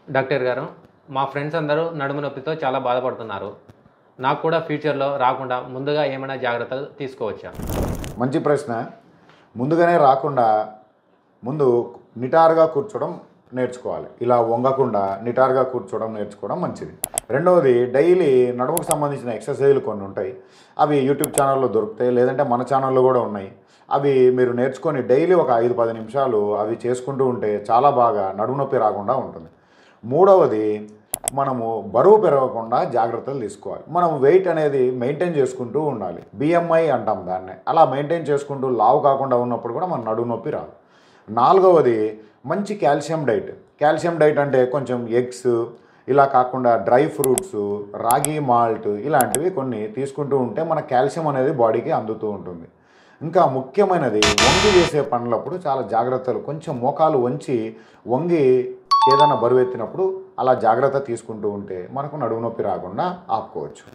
Doctor గారు, మా friends అందరూ నడుము నొప్పితో చాలా బాధపడుతున్నారు. నాకు కూడా ఫ్యూచర్‌లో రాకుండా ముందుగా ఏమైనా జాగ్రత్తలు తీసుకోవచ్చా? మంచి ప్రశ్న. ముందుగానే రాకుండా ముందు నిటారుగా కూర్చోవడం నేర్చుకోవాలి. ఇలా వంగకుండా నిటారుగా కూర్చోవడం నేర్చుకోవడం మంచిది. రెండవది డైలీ నడుముకు సంబంధించిన ఎక్సర్సైజ్‌లు కొన్ని ఉంటాయి. అవి యూట్యూబ్ ఛానల్‌లో దొరుకుతాయి. లేదంటే మన ఛానల్‌లో కూడా ఉన్నాయి. అవి మీరు నేర్చుకొని డైలీ ఒక 5-10 నిమిషాలు అవి చేసుకుంటూ ఉంటే చాలా బాగా నడుము నొప్పి రాకుండా ఉంటుంది. మూడవది మనము బరువు పెరగకుండా జాగ్రత్తలు తీసుకోవాలి. మనం వెయిట్ అనేది మెయింటైన్ చేసుకుంటూ ఉండాలి. బిఎంఐ అంటాం దాన్నే. అలా మెయింటైన్ చేసుకుంటూ లావు కాకుండా ఉన్నప్పుడు కూడా మన నడుము నొప్పి రాదు. నాలుగవది మంచి కాల్షియం డైట్. కాల్షియం డైట్ అంటే కొంచెం ఎగ్స్ ఇలా కాకుండా డ్రై ఫ్రూట్స్, రాగి మాల్ట్ ఇలాంటివి కొన్ని తీసుకుంటూ ఉంటే మన కాల్షియం అనేది బాడీకి అందుతూ ఉంటుంది. ఇంకా ముఖ్యమైనది వంగి చేసే పనులప్పుడు చాలా జాగ్రత్తలు, కొంచెం మోకాలు వంచి వంగి ఏదైనా బరువెత్తినప్పుడు అలా జాగ్రత్త తీసుకుంటూ ఉంటే మనకు నడుము నొప్పి రాకుండా ఆపుకోవచ్చు.